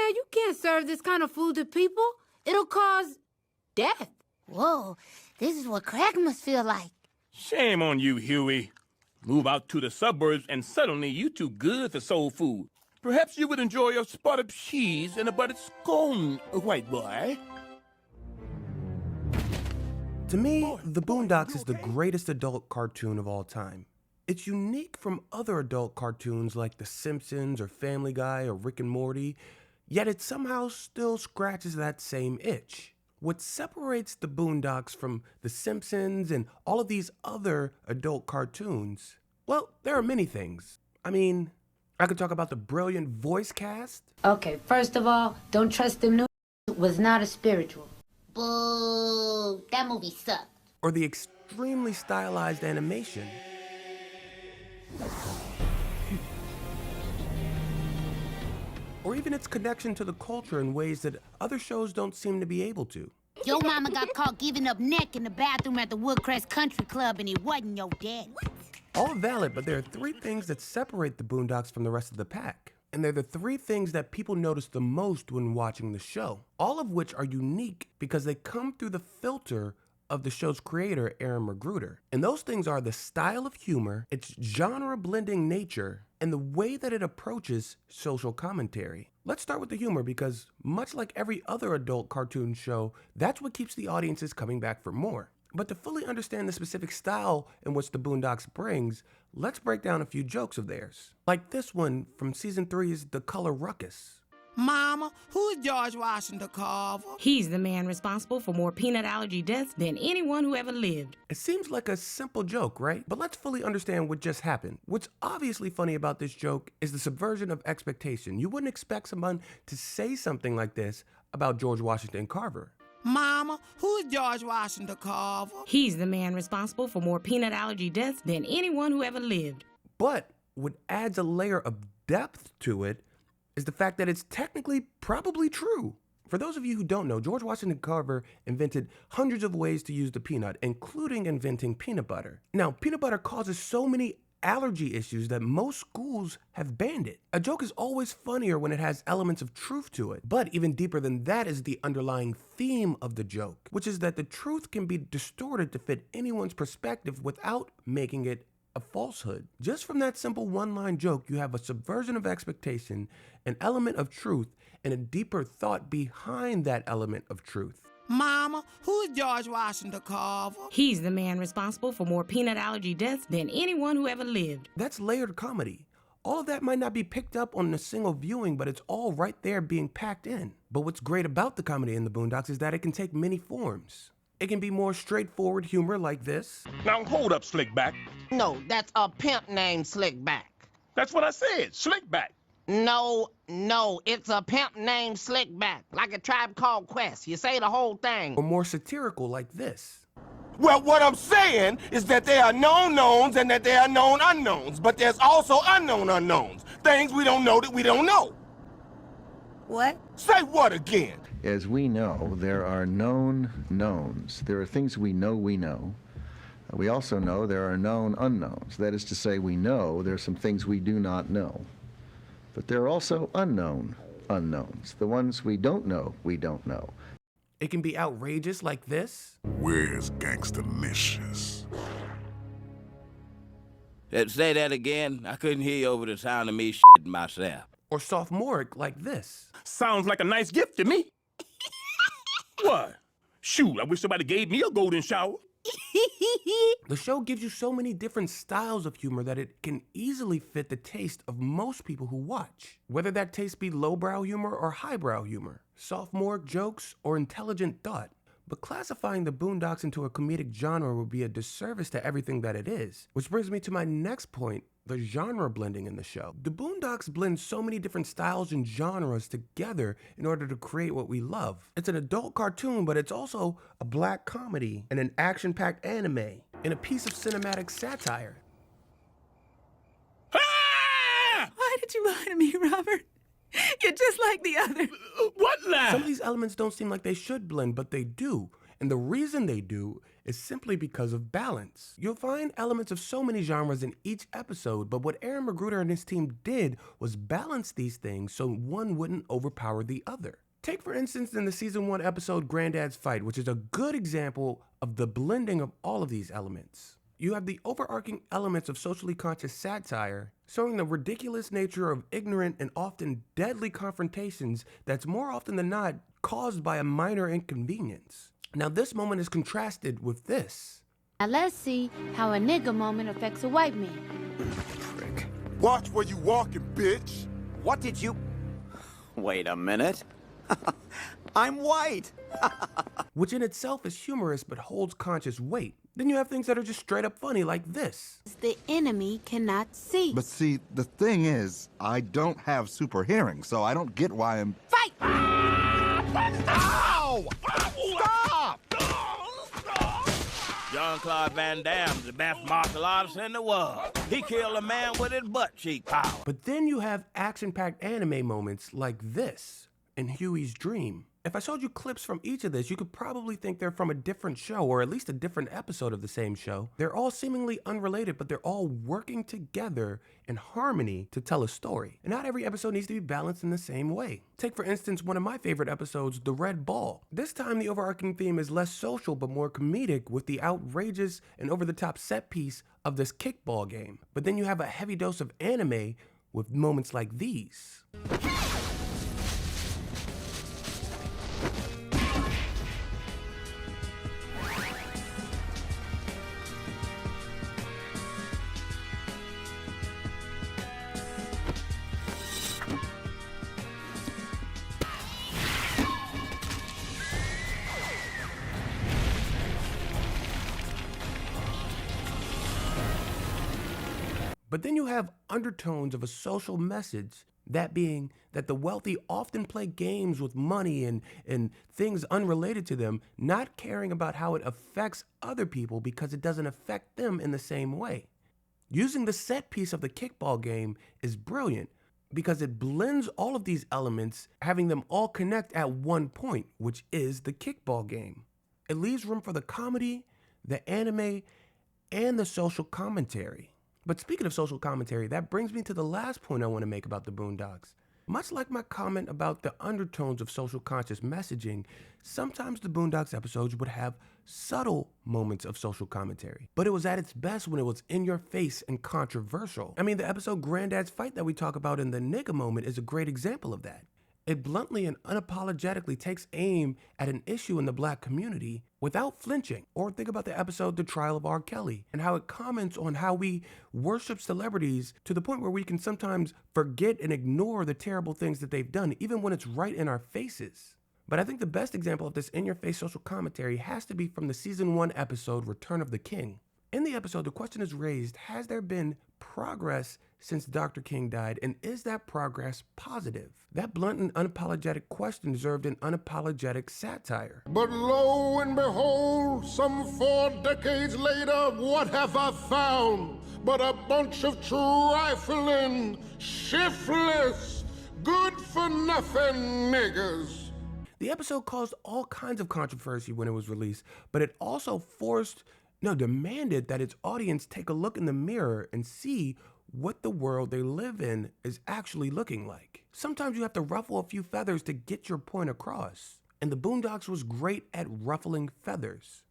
Dad, you can't serve this kind of food to people. It'll cause death. Whoa, this is what crack must feel like. Shame on you, Huey. Move out to the suburbs and suddenly you too good for soul food. Perhaps you would enjoy a spot of cheese and a buttered scone, white boy. To me, The Boondocks is the greatest adult cartoon of all time. It's unique from other adult cartoons like The Simpsons or Family Guy or Rick and Morty, yet it somehow still scratches that same itch. What separates The Boondocks from The Simpsons and all of these other adult cartoons, well, there are many things. I mean, I could talk about the brilliant voice cast. Okay, first of all, Don't Trust Them New was not a spiritual. Boo, that movie sucked. Or the extremely stylized animation. Or even its connection to the culture in ways that other shows don't seem to be able to. Your mama got caught giving up neck in the bathroom at the Woodcrest Country Club and it wasn't your dad. All valid, but there are three things that separate the Boondocks from the rest of the pack. And they're the three things that people notice the most when watching the show. All of which are unique because they come through the filter of the show's creator, Aaron Magruder. And those things are the style of humor, its genre-blending nature, and the way that it approaches social commentary. Let's start with the humor because, much like every other adult cartoon show, that's what keeps the audiences coming back for more. But to fully understand the specific style in which the Boondocks brings, let's break down a few jokes of theirs. Like this one from season 3's The Color Ruckus. Mama, who's George Washington Carver? He's the man responsible for more peanut allergy deaths than anyone who ever lived. It seems like a simple joke, right? But let's fully understand what just happened. What's obviously funny about this joke is the subversion of expectation. You wouldn't expect someone to say something like this about George Washington Carver. Mama, who's George Washington Carver? He's the man responsible for more peanut allergy deaths than anyone who ever lived. But what adds a layer of depth to it is the fact that it's technically probably true. For those of you who don't know, George Washington Carver invented hundreds of ways to use the peanut, including inventing peanut butter. Now, peanut butter causes so many allergy issues that most schools have banned it. A joke is always funnier when it has elements of truth to it. But even deeper than that is the underlying theme of the joke, which is that the truth can be distorted to fit anyone's perspective without making it a falsehood. Just from that simple one-line joke, you have a subversion of expectation, an element of truth, and a deeper thought behind that element of truth. Mama, who's George Washington Carver? He's the man responsible for more peanut allergy deaths than anyone who ever lived. That's layered comedy. All of that might not be picked up on a single viewing, but it's all right there being packed in. But what's great about the comedy in the Boondocks is that it can take many forms. It can be more straightforward humor like this. Now hold up, Slickback. No, that's a pimp named Slickback. That's what I said, Slickback. No, it's a pimp named Slickback, like a Tribe Called Quest. You say the whole thing. Or more satirical like this. Well, what I'm saying is that there are known knowns and that there are known unknowns, but there's also unknown unknowns. Things we don't know that we don't know. What? Say what again? As we know, there are known knowns. There are things we know we know. We also know there are known unknowns. That is to say, we know there are some things we do not know. But there are also unknown unknowns. The ones we don't know, we don't know. It can be outrageous like this. Where's Gangstalicious? Say that again? I couldn't hear you over the sound of me shitting myself. Or sophomoric like this. Sounds like a nice gift to me. What? Shoot, I wish somebody gave me a golden shower. The show gives you so many different styles of humor that it can easily fit the taste of most people who watch. Whether that taste be lowbrow humor or highbrow humor, sophomoric jokes or intelligent thought. But classifying the Boondocks into a comedic genre would be a disservice to everything that it is. Which brings me to my next point, the genre blending in the show. The Boondocks blend so many different styles and genres together in order to create what we love. It's an adult cartoon, but it's also a black comedy and an action-packed anime and a piece of cinematic satire. Ah! Why did you lie to me, Robert? You're just like the other. What lie? Some of these elements don't seem like they should blend, but they do. And the reason they do is simply because of balance. You'll find elements of so many genres in each episode, but what Aaron Magruder and his team did was balance these things so one wouldn't overpower the other. Take, for instance, in the season 1 episode Grandads Fight, which is a good example of the blending of all of these elements. You have the overarching elements of socially conscious satire, showing the ridiculous nature of ignorant and often deadly confrontations that's more often than not caused by a minor inconvenience. Now this moment is contrasted with this. Now let's see how a nigga moment affects a white man. Prick. Watch where you walking, bitch. What did you... Wait a minute. I'm white. Which in itself is humorous but holds conscious weight. Then you have things that are just straight up funny like this. The enemy cannot see. But see, the thing is, I don't have super hearing, so I don't get why I'm... Fight! Ow! Stop! Jean-Claude Van Damme's the best martial artist in the world. He killed a man with his butt cheek power. But then you have action-packed anime moments like this in Huey's Dream. If I showed you clips from each of this, you could probably think they're from a different show or at least a different episode of the same show. They're all seemingly unrelated, but they're all working together in harmony to tell a story. And not every episode needs to be balanced in the same way. Take, for instance, one of my favorite episodes, The Red Ball. This time, the overarching theme is less social but more comedic with the outrageous and over-the-top set piece of this kickball game. But then you have a heavy dose of anime with moments like these. But then you have undertones of a social message, that being that the wealthy often play games with money and things unrelated to them, not caring about how it affects other people because it doesn't affect them in the same way. Using the set piece of the kickball game is brilliant because it blends all of these elements, having them all connect at one point, which is the kickball game. It leaves room for the comedy, the anime, and the social commentary. But speaking of social commentary, that brings me to the last point I want to make about the Boondocks. Much like my comment about the undertones of social conscious messaging, sometimes the Boondocks episodes would have subtle moments of social commentary. But it was at its best when it was in your face and controversial. I mean, the episode Grandads Fight that we talk about in the nigga moment is a great example of that. It bluntly and unapologetically takes aim at an issue in the black community without flinching. Or think about the episode The Trial of R. Kelly and how it comments on how we worship celebrities to the point where we can sometimes forget and ignore the terrible things that they've done, even when it's right in our faces. But I think the best example of this in-your-face social commentary has to be from the season 1 episode Return of the King. In the episode, the question is raised, has there been progress since Dr. King died, and is that progress positive? That blunt and unapologetic question deserved an unapologetic satire. But lo and behold, some 4 decades later, what have I found but a bunch of trifling, shiftless, good-for-nothing niggers? The episode caused all kinds of controversy when it was released, but it also demanded that its audience take a look in the mirror and see what the world they live in is actually looking like. Sometimes you have to ruffle a few feathers to get your point across. And the Boondocks was great at ruffling feathers.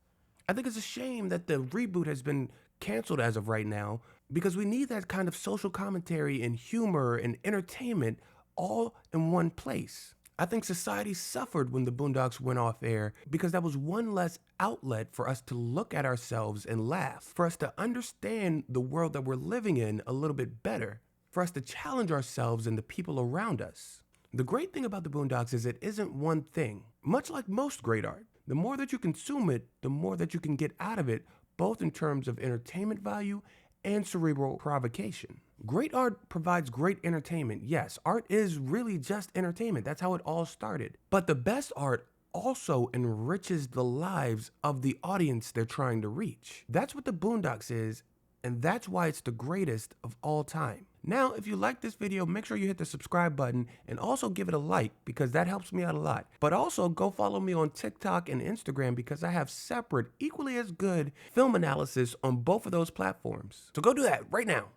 I think it's a shame that the reboot has been canceled as of right now because we need that kind of social commentary and humor and entertainment all in one place. I think society suffered when the Boondocks went off air because that was one less outlet for us to look at ourselves and laugh, for us to understand the world that we're living in a little bit better, for us to challenge ourselves and the people around us. The great thing about the Boondocks is it isn't one thing. Much like most great art, the more that you consume it, the more that you can get out of it, both in terms of entertainment value and cerebral provocation. Great art provides great entertainment. Yes, art is really just entertainment. That's how it all started. But the best art also enriches the lives of the audience they're trying to reach. That's what the Boondocks is, and that's why it's the greatest of all time. Now, if you like this video, make sure you hit the subscribe button and also give it a like because that helps me out a lot. But also go follow me on TikTok and Instagram because I have separate, equally as good film analysis on both of those platforms. So go do that right now.